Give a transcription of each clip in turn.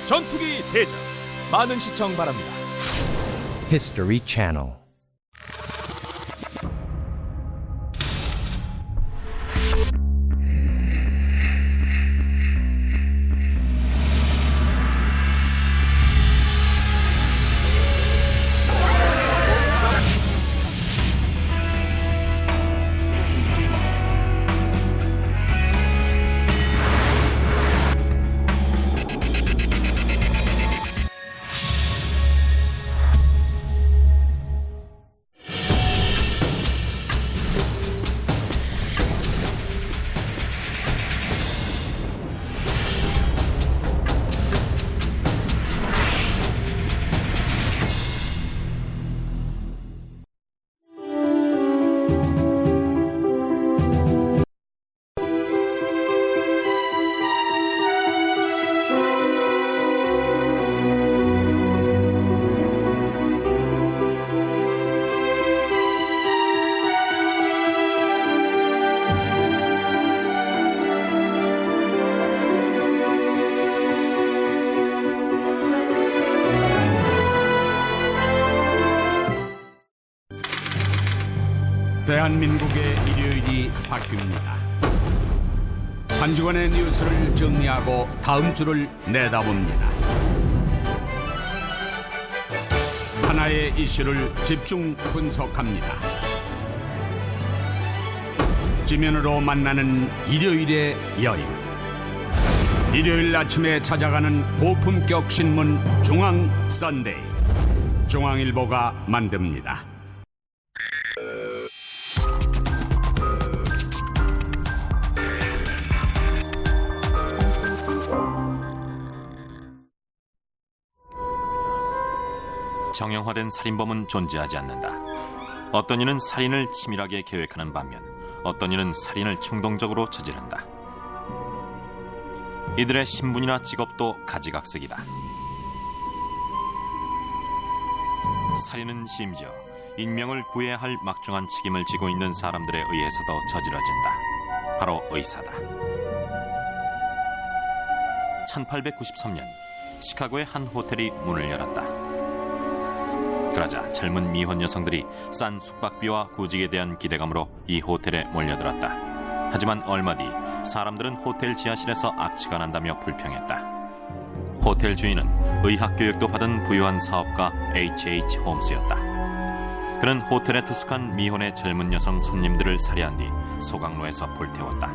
전투기 대전. 많은 시청 바랍니다. History Channel. 대한민국의 일요일이 바뀝니다. 한 주간의 뉴스를 정리하고 다음 주를 내다봅니다. 하나의 이슈를 집중 분석합니다. 지면으로 만나는 일요일의 여인. 일요일 아침에 찾아가는 고품격 신문 중앙 선데이. 중앙일보가 만듭니다. 정형화된 살인범은 존재하지 않는다. 어떤 이는 살인을 치밀하게 계획하는 반면 어떤 이는 살인을 충동적으로 저지른다. 이들의 신분이나 직업도 가지각색이다. 살인은 심지어 익명을 구해야 할 막중한 책임을 지고 있는 사람들에 의해서도 저지러진다. 바로 의사다. 1893년 시카고의 한 호텔이 문을 열었다. 그러자 젊은 미혼 여성들이 싼 숙박비와 구직에 대한 기대감으로 이 호텔에 몰려들었다. 하지만 얼마 뒤 사람들은 호텔 지하실에서 악취가 난다며 불평했다. 호텔 주인은 의학 교육도 받은 부유한 사업가 H.H. 홈스였다. 그는 호텔에 투숙한 미혼의 젊은 여성 손님들을 살해한 뒤 소각로에서 불태웠다.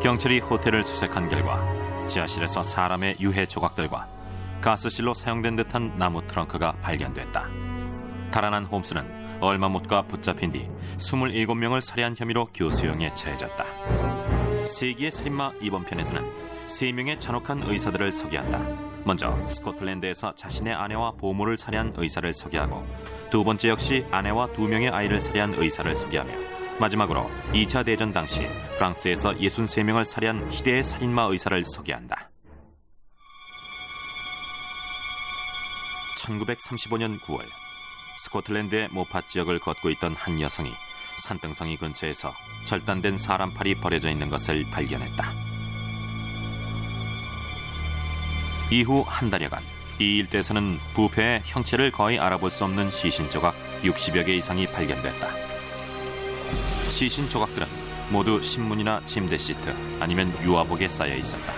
경찰이 호텔을 수색한 결과 지하실에서 사람의 유해 조각들과 가스실로 사용된 듯한 나무 트렁크가 발견됐다. 달아난 홈스는 얼마 못 가 붙잡힌 뒤 27명을 살해한 혐의로 교수형에 처해졌다. 세기의 살인마 이번 편에서는 3명의 잔혹한 의사들을 소개한다. 먼저 스코틀랜드에서 자신의 아내와 보모를 살해한 의사를 소개하고, 두 번째 역시 아내와 2명의 아이를 살해한 의사를 소개하며, 마지막으로 2차 대전 당시 프랑스에서 63명을 살해한 희대의 살인마 의사를 소개한다. 1935년 9월 스코틀랜드의 모팟 지역을 걷고 있던 한 여성이 산등성이 근처에서 절단된 사람팔이 버려져 있는 것을 발견했다. 이후 한 달여간 이 일대에서는 부패의 형체를 거의 알아볼 수 없는 시신 조각 60여 개 이상이 발견됐다. 시신 조각들은 모두 신문이나 침대 시트 아니면 유아복에 쌓여 있었다.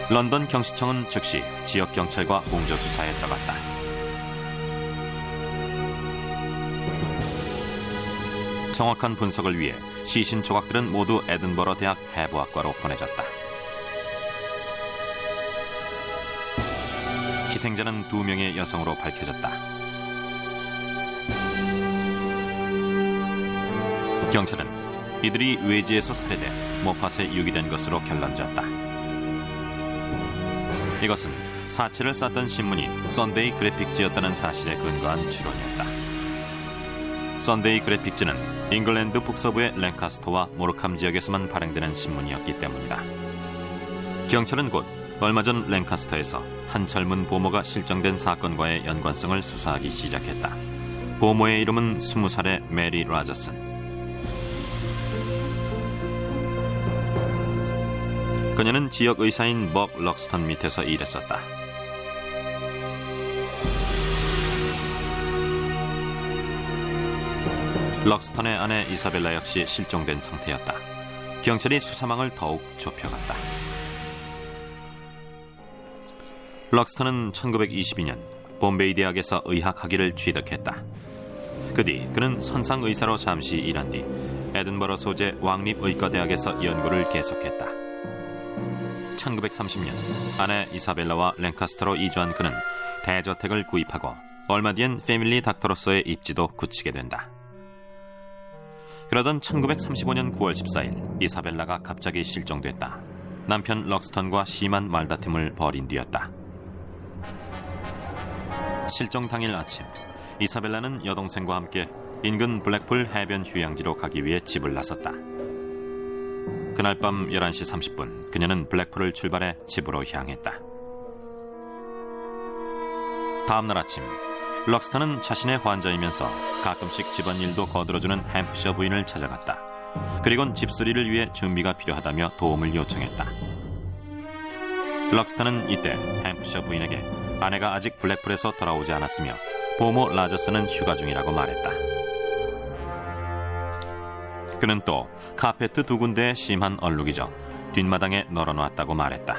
런던 경시청은 즉시 지역 경찰과 공조 수사에 들어갔다. 정확한 분석을 위해 시신 조각들은 모두 에든버러 대학 해부학과로 보내졌다. 희생자는 2명의 여성으로 밝혀졌다. 경찰은 이들이 외지에서 살해돼 모팟에 유기된 것으로 결론지었다. 이것은 사체를 쌌던 신문이 썬데이 그래픽지였다는 사실에 근거한 추론이었다. 썬데이 그래픽지는 잉글랜드 북서부의 랭카스터와 모르캄 지역에서만 발행되는 신문이었기 때문이다. 경찰은 곧 얼마 전 랭카스터에서 한 젊은 보모가 실종된 사건과의 연관성을 수사하기 시작했다. 보모의 이름은 20살의 메리 라저슨. 그녀는 지역 의사인 법 럭스턴 밑에서 일했었다. 럭스턴의 아내 이사벨라 역시 실종된 상태였다. 경찰이 수사망을 더욱 좁혀갔다. 럭스턴은 1922년 봄베이 대학에서 의학 학위를 취득했다. 그 뒤 그는 선상 의사로 잠시 일한 뒤 에든버러 소재 왕립의과대학에서 연구를 계속했다. 1930년 아내 이사벨라와 랭카스터로 이주한 그는 대저택을 구입하고 얼마 뒤엔 패밀리 닥터로서의 입지도 굳히게 된다. 그러던 1935년 9월 14일 이사벨라가 갑자기 실종됐다. 남편 럭스턴과 심한 말다툼을 벌인 뒤였다. 실종 당일 아침 이사벨라는 여동생과 함께 인근 블랙풀 해변 휴양지로 가기 위해 집을 나섰다. 그날 밤 11시 30분 그녀는 블랙풀을 출발해 집으로 향했다. 다음날 아침 럭스턴은 자신의 환자이면서 가끔씩 집안일도 거들어주는 햄프셔 부인을 찾아갔다. 그리곤 집수리를 위해 준비가 필요하다며 도움을 요청했다. 럭스턴은 이때 햄프셔 부인에게 아내가 아직 블랙풀에서 돌아오지 않았으며 보모 라저스는 휴가 중이라고 말했다. 그는 또 카페트 2군데에 심한 얼룩이 져 뒷마당에 널어놓았다고 말했다.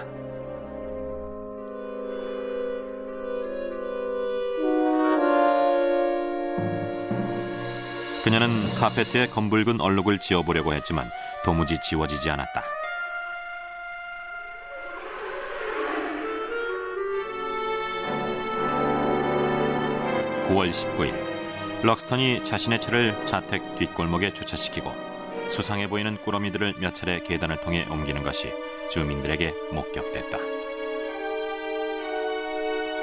그녀는 카페트에 검붉은 얼룩을 지워보려고 했지만 도무지 지워지지 않았다. (9월 19일) 럭스턴이 자신의 차를 자택 뒷골목에 주차시키고 수상해 보이는 꾸러미들을 몇 차례 계단을 통해 옮기는 것이 주민들에게 목격됐다.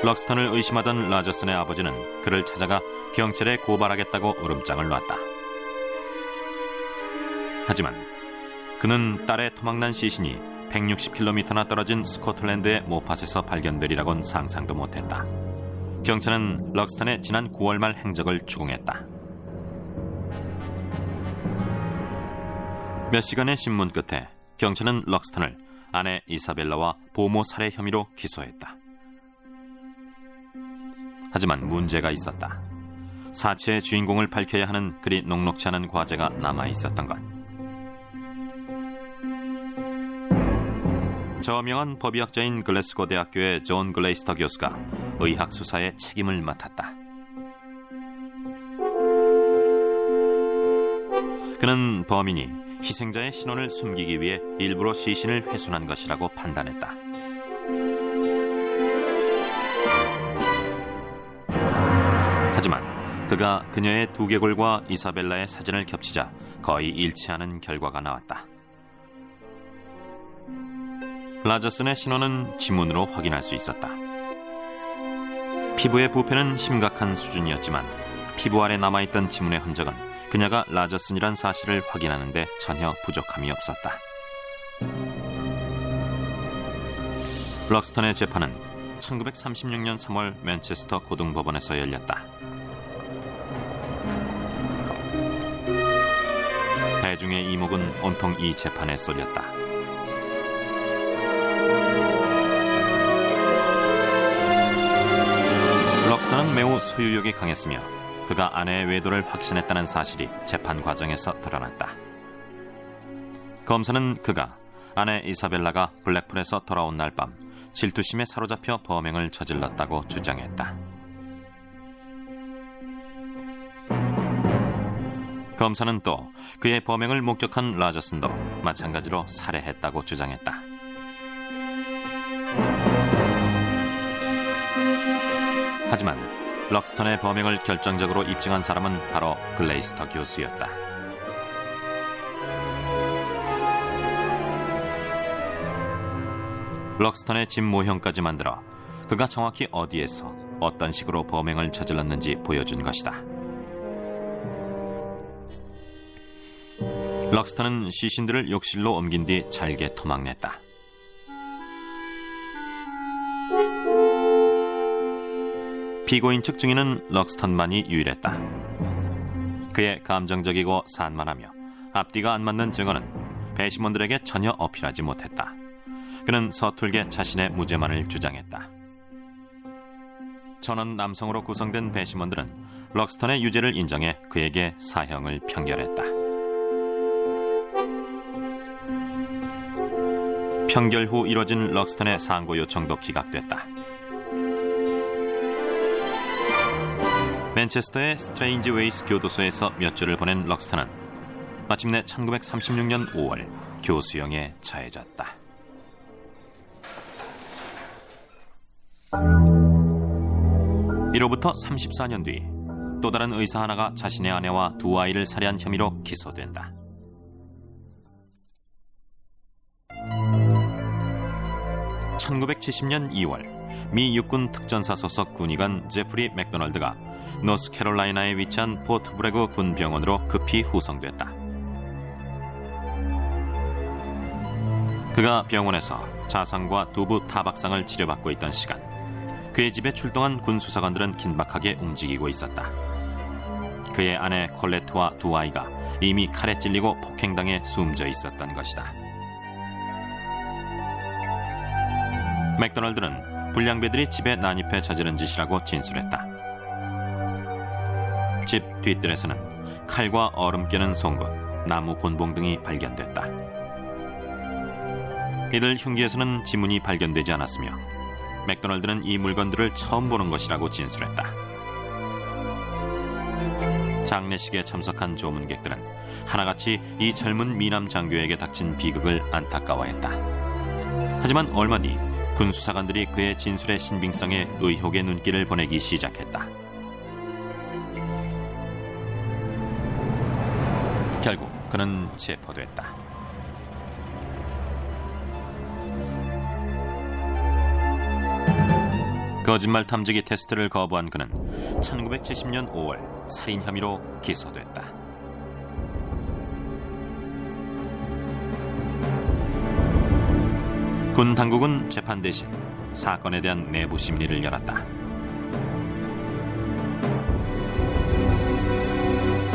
럭스턴을 의심하던 라저슨의 아버지는 그를 찾아가 경찰에 고발하겠다고 으름장을 놨다. 하지만 그는 딸의 토막난 시신이 160km나 떨어진 스코틀랜드의 모팟에서 발견되리라곤 상상도 못했다. 경찰은 럭스턴의 지난 9월 말 행적을 추궁했다. 몇 시간의 신문 끝에 경찰은 럭스턴을 아내 이사벨라와 보모 살해 혐의로 기소했다. 하지만 문제가 있었다. 사체의 주인공을 밝혀야 하는 그리 녹록지 않은 과제가 남아있었던 것. 저명한 법의학자인 글래스고 대학교의 존 글레이스터 교수가 의학 수사에 책임을 맡았다. 그는 범인이 희생자의 신원을 숨기기 위해 일부러 시신을 훼손한 것이라고 판단했다. 하지만 그가 그녀의 두개골과 이사벨라의 사진을 겹치자 거의 일치하는 결과가 나왔다. 라저슨의 신원은 지문으로 확인할 수 있었다. 피부의 부패는 심각한 수준이었지만 피부 아래 남아있던 지문의 흔적은 그녀가 라저슨이란 사실을 확인하는 데 전혀 부족함이 없었다. 럭스턴의 재판은 1936년 3월 맨체스터 고등법원에서 열렸다. 대중의 이목은 온통 이 재판에 쏠렸다. 럭스턴은 매우 소유욕이 강했으며 그가 아내의 외도를 확신했다는 사실이 재판 과정에서 드러났다. 검사는 그가 아내 이사벨라가 블랙풀에서 돌아온 날 밤 질투심에 사로잡혀 범행을 저질렀다고 주장했다. 검사는 또 그의 범행을 목격한 라저슨도 마찬가지로 살해했다고 주장했다. 하지만 럭스턴의 범행을 결정적으로 입증한 사람은 바로 글레이스터 교수였다. 럭스턴의 집 모형까지 만들어 그가 정확히 어디에서 어떤 식으로 범행을 저질렀는지 보여준 것이다. 럭스턴은 시신들을 욕실로 옮긴 뒤 잘게 토막냈다. 피고인 측 증인은 럭스턴만이 유일했다. 그의 감정적이고 산만하며 앞뒤가 안 맞는 증언은 배심원들에게 전혀 어필하지 못했다. 그는 서툴게 자신의 무죄만을 주장했다. 전원 남성으로 구성된 배심원들은 럭스턴의 유죄를 인정해 그에게 사형을 평결했다. 평결 후 이뤄진 럭스턴의 상고 요청도 기각됐다. 맨체스터의 스트레인지 웨이스 교도소에서 몇 주를 보낸 럭스턴은 마침내 1936년 5월 교수형에 처해졌다. 이로부터 34년 뒤 또 다른 의사 하나가 자신의 아내와 두 아이를 살해한 혐의로 기소된다. (1970년 2월) 미 육군 특전사 소속 군의관 제프리 맥도널드가 노스캐롤라이나에 위치한 포트 브레그 군병원으로 급히 후송됐다. 그가 병원에서 자상과 두부 타박상을 치료받고 있던 시간, 그의 집에 출동한 군수사관들은 긴박하게 움직이고 있었다. 그의 아내 콜레트와 두 아이가 이미 칼에 찔리고 폭행당해 숨져 있었던 것이다. 맥도널드는 불량배들이 집에 난입해 저지른 짓이라고 진술했다. 집 뒷뜰에서는 칼과 얼음 깨는 송곳, 나무 본봉 등이 발견됐다. 이들 흉기에서는 지문이 발견되지 않았으며 맥도널드는 이 물건들을 처음 보는 것이라고 진술했다. 장례식에 참석한 조문객들은 하나같이 이 젊은 미남 장교에게 닥친 비극을 안타까워했다. 하지만 얼마 뒤 군수사관들이 그의 진술의 신빙성에 의혹의 눈길을 보내기 시작했다. 결국 그는 체포됐다. 거짓말 탐지기 테스트를 거부한 그는 1970년 5월 살인 혐의로 기소됐다. 군 당국은 재판 대신 사건에 대한 내부 심리를 열었다.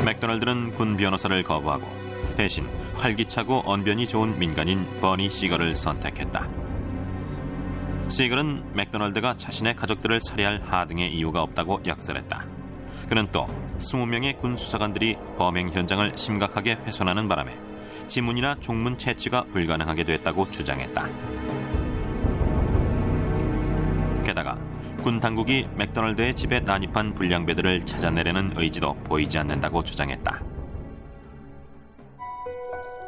맥도널드는 군 변호사를 거부하고 대신 활기차고 언변이 좋은 민간인 버니 시걸을 선택했다. 시글은 맥도널드가 자신의 가족들을 살해할 하등의 이유가 없다고 역설했다. 그는 또 20명의 군 수사관들이 범행 현장을 심각하게 훼손하는 바람에 지문이나 종문 채취가 불가능하게 됐다고 주장했다. 게다가 군 당국이 맥도널드의 집에 난입한 불량배들을 찾아내려는 의지도 보이지 않는다고 주장했다.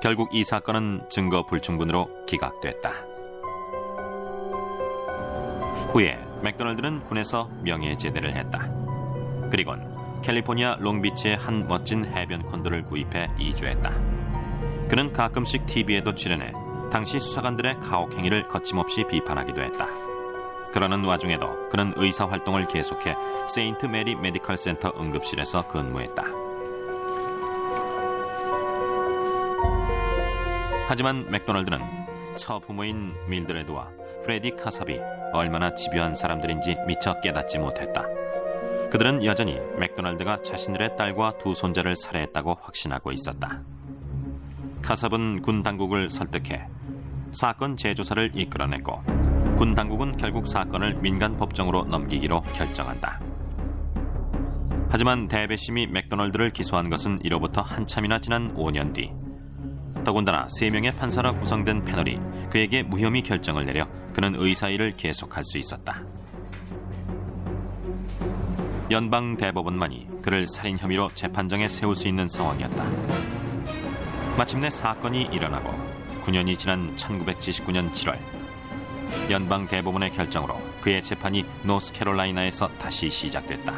결국 이 사건은 증거 불충분으로 기각됐다. 후에 맥도널드는 군에서 명예제대를 했다. 그리곤 캘리포니아 롱비치의 한 멋진 해변 콘도를 구입해 이주했다. 그는 가끔씩 TV에도 출연해 당시 수사관들의 가혹 행위를 거침없이 비판하기도 했다. 그러는 와중에도 그는 의사활동을 계속해 세인트 메리 메디컬 센터 응급실에서 근무했다. 하지만 맥도널드는 처부모인 밀드레드와 프레디 카삽이 얼마나 집요한 사람들인지 미처 깨닫지 못했다. 그들은 여전히 맥도널드가 자신들의 딸과 두 손자를 살해했다고 확신하고 있었다. 카삽은 군 당국을 설득해 사건 재조사를 이끌어냈고 군 당국은 결국 사건을 민간 법정으로 넘기기로 결정한다. 하지만 대배심이 맥도널드를 기소한 것은 이로부터 한참이나 지난 5년 뒤. 더군다나 3명의 판사로 구성된 패널이 그에게 무혐의 결정을 내려 그는 의사 일을 계속할 수 있었다. 연방 대법원만이 그를 살인 혐의로 재판정에 세울 수 있는 상황이었다. 마침내 사건이 일어나고 9년이 지난 1979년 7월 연방 대법원의 결정으로 그의 재판이 노스캐롤라이나에서 다시 시작됐다.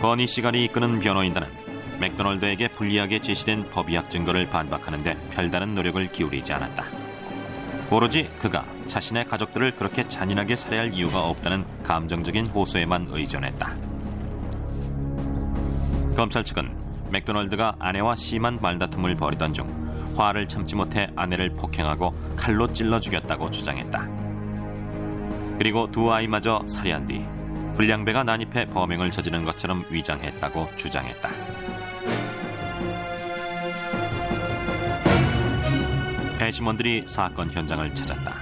버니 시갈이 이끄는 변호인단은 맥도널드에게 불리하게 제시된 법의학 증거를 반박하는 데 별다른 노력을 기울이지 않았다. 오로지 그가 자신의 가족들을 그렇게 잔인하게 살해할 이유가 없다는 감정적인 호소에만 의존했다. 검찰 측은 맥도널드가 아내와 심한 말다툼을 벌이던 중 화를 참지 못해 아내를 폭행하고 칼로 찔러 죽였다고 주장했다. 그리고 두 아이마저 살해한 뒤 불량배가 난입해 범행을 저지른 것처럼 위장했다고 주장했다. 배심원들이 사건 현장을 찾았다.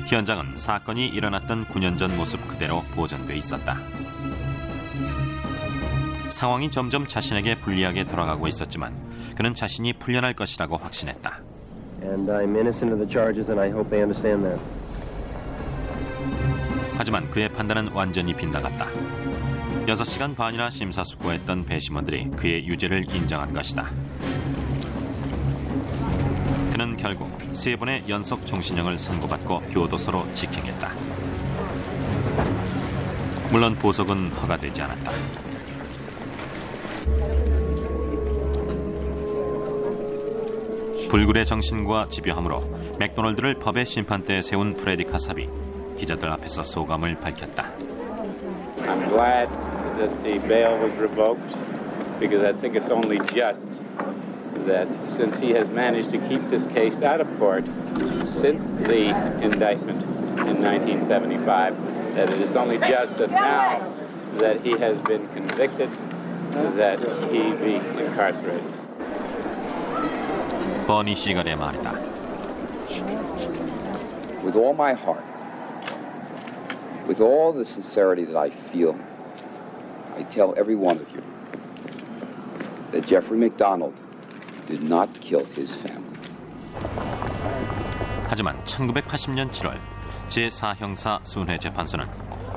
현장은 사건이 일어났던 9년 전 모습 그대로 보존돼 있었다. 상황이 점점 자신에게 불리하게 돌아가고 있었지만 그는 자신이 풀려날 것이라고 확신했다. And I'm innocent of the charges, and I hope they understand that. 하지만 그의 판단은 완전히 빗나갔다. 6시간 반이나 심사숙고했던 배심원들이 그의 유죄를 인정한 것이다. 그는 결국 3번의 연속 종신형을 선고받고 교도소로 직행했다. 물론 보석은 허가되지 않았다. 불굴의 정신과 집요함으로 맥도널드를 법의 심판대에 세운 프레디 카삽이 기자들 앞에서 소감을 밝혔다. I'm glad that the bail was revoked because I think it's only just that since he has managed to keep this case out of court since the indictment in 1975, that it is only just that now that he has been convicted that he be incarcerated. 버니 시갈의 말이다. With all my heart, with all the sincerity that I feel, I tell every one of you that Jeffrey MacDonald did not kill his family. 하지만 1980년 7월 제4형사 순회재판소는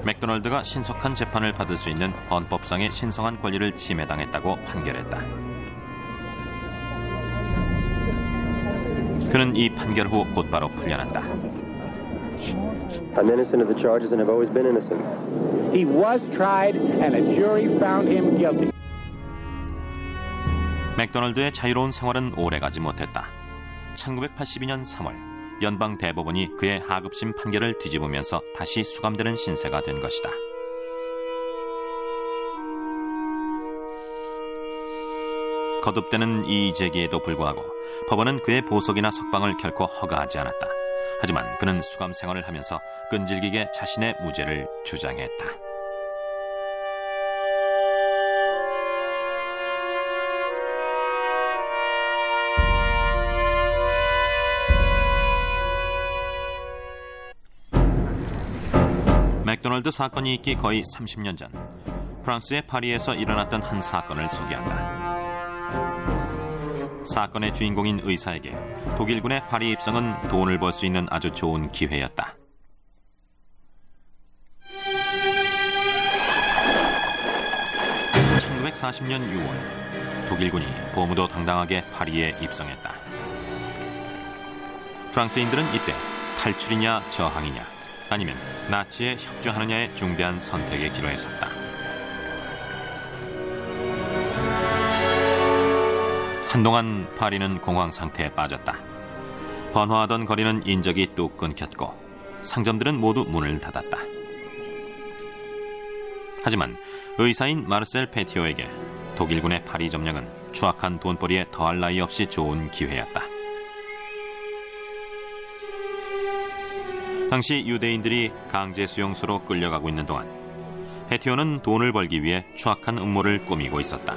맥도널드가 신속한 재판을 받을 수 있는 헌법상의 신성한 권리를 침해당했다고 판결했다. 그는 이 판결 후 곧바로 풀려난다. I'm innocent of the charges and have always been innocent. He was tried and a jury found him guilty. 맥도널드의 자유로운 생활은 오래가지 못했다. 1982년 3월 연방 대법원이 그의 하급심 판결을 뒤집으면서 다시 수감되는 신세가 된 것이다. 거듭되는 이의 제기에도 불구하고 법원은 그의 보석이나 석방을 결코 허가하지 않았다. 하지만 그는 수감 생활을 하면서 끈질기게 자신의 무죄를 주장했다. 맥도널드 사건이 있기 거의 30년 전 프랑스의 파리에서 일어났던 한 사건을 소개한다. 사건의 주인공인 의사에게 독일군의 파리 입성은 돈을 벌 수 있는 아주 좋은 기회였다. (1940년 6월) 독일군이 보무도 당당하게 파리에 입성했다. 프랑스인들은 이때 탈출이냐 저항이냐 아니면 나치에 협조하느냐의 중대한 선택의 기로에 섰다. 한동안 파리는 공황 상태에 빠졌다. 번화하던 거리는 인적이 뚝 끊겼고 상점들은 모두 문을 닫았다. 하지만 의사인 마르셀 페티오에게 독일군의 파리 점령은 추악한 돈벌이에 더할 나위 없이 좋은 기회였다. 당시 유대인들이 강제 수용소로 끌려가고 있는 동안 페티오는 돈을 벌기 위해 추악한 음모를 꾸미고 있었다.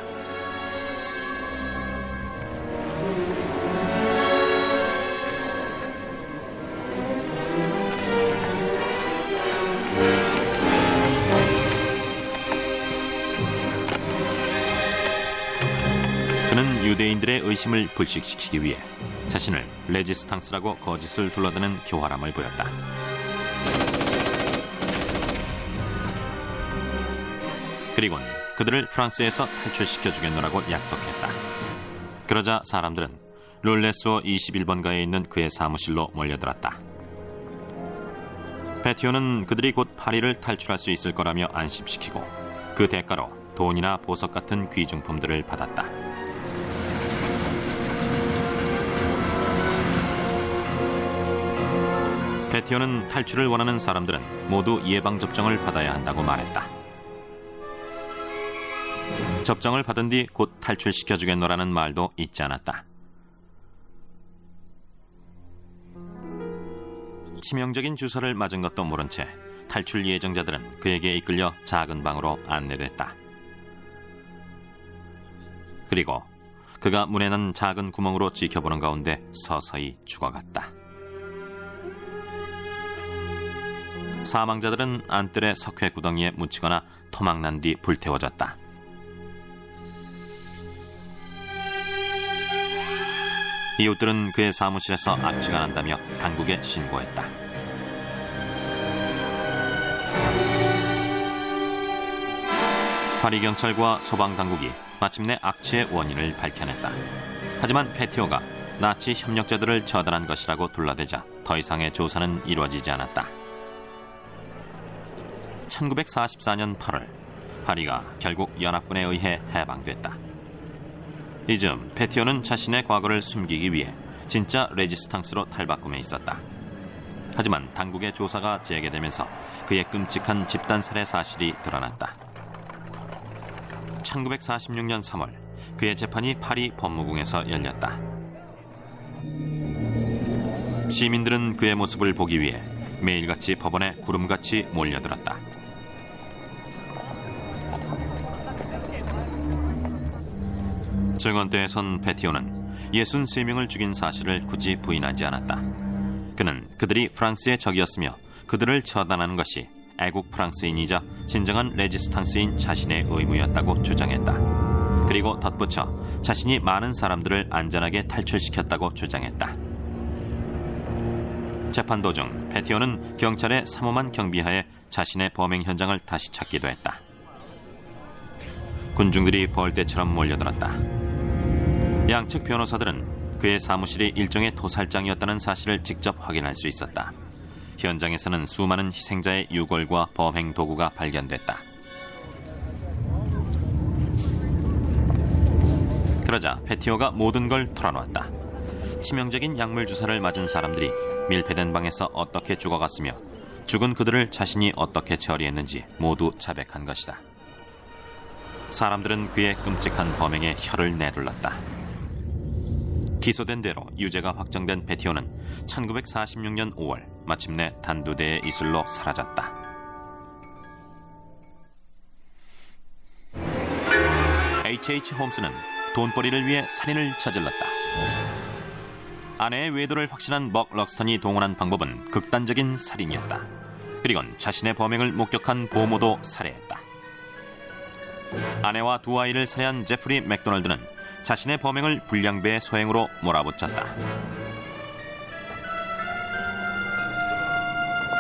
그는 유대인들의 의심을 불식시키기 위해 자신을 레지스탕스라고 거짓을 둘러대는 교활함을 보였다. 그리고는 그들을 프랑스에서 탈출시켜주겠노라고 약속했다. 그러자 사람들은 룰레스호 21번가에 있는 그의 사무실로 몰려들었다. 페티오는 그들이 곧 파리를 탈출할 수 있을 거라며 안심시키고 그 대가로 돈이나 보석 같은 귀중품들을 받았다. 페티오는 탈출을 원하는 사람들은 모두 예방접종을 받아야 한다고 말했다. 접종을 받은 뒤 곧 탈출시켜주겠노라는 말도 잊지 않았다. 치명적인 주사를 맞은 것도 모른 채 탈출 예정자들은 그에게 이끌려 작은 방으로 안내됐다. 그리고 그가 문에 난 작은 구멍으로 지켜보는 가운데 서서히 죽어갔다. 사망자들은 안뜰의 석회 구덩이에 묻히거나 토막난 뒤 불태워졌다. 이웃들은 그의 사무실에서 악취가 난다며 당국에 신고했다. 파리 경찰과 소방당국이 마침내 악취의 원인을 밝혀냈다. 하지만 페티오가 나치 협력자들을 처단한 것이라고 둘러대자 더 이상의 조사는 이루어지지 않았다. 1944년 8월, 파리가 결국 연합군에 의해 해방됐다. 이즈음 페티오는 자신의 과거를 숨기기 위해 진짜 레지스탕스로 탈바꿈해 있었다. 하지만 당국의 조사가 재개되면서 그의 끔찍한 집단살해 사실이 드러났다. 1946년 3월, 그의 재판이 파리 법무궁에서 열렸다. 시민들은 그의 모습을 보기 위해 매일같이 법원에 구름같이 몰려들었다. 증언대에선 페티오는 63명을 죽인 사실을 굳이 부인하지 않았다. 그는 그들이 프랑스의 적이었으며 그들을 처단하는 것이 애국 프랑스인이자 진정한 레지스탕스인 자신의 의무였다고 주장했다. 그리고 덧붙여 자신이 많은 사람들을 안전하게 탈출시켰다고 주장했다. 재판 도중 페티오는 경찰의 삼엄한 경비하에 자신의 범행 현장을 다시 찾기도 했다. 군중들이 벌떼처럼 몰려들었다. 양측 변호사들은 그의 사무실이 일종의 토살장이었다는 사실을 직접 확인할 수 있었다. 현장에서는 수많은 희생자의 유골과 범행 도구가 발견됐다. 그러자 페티오가 모든 걸 털어놓았다. 치명적인 약물 주사를 맞은 사람들이 밀폐된 방에서 어떻게 죽어갔으며 죽은 그들을 자신이 어떻게 처리했는지 모두 자백한 것이다. 사람들은 그의 끔찍한 범행에 혀를 내둘렀다. 기소된 대로 유죄가 확정된 페티오는 1946년 5월 마침내 단두대의 이슬로 사라졌다. H.H. 홈스는 돈벌이를 위해 살인을 저질렀다. 아내의 외도를 확신한 먹 럭스턴이 동원한 방법은 극단적인 살인이었다. 그리곤 자신의 범행을 목격한 보모도 살해했다. 아내와 두 아이를 살해한 제프리 맥도널드는 자신의 범행을 불량배의 소행으로 몰아붙였다.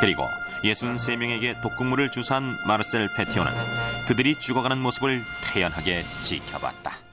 그리고 63명에게 독극물을 주사한 마르셀 페티오는 그들이 죽어가는 모습을 태연하게 지켜봤다.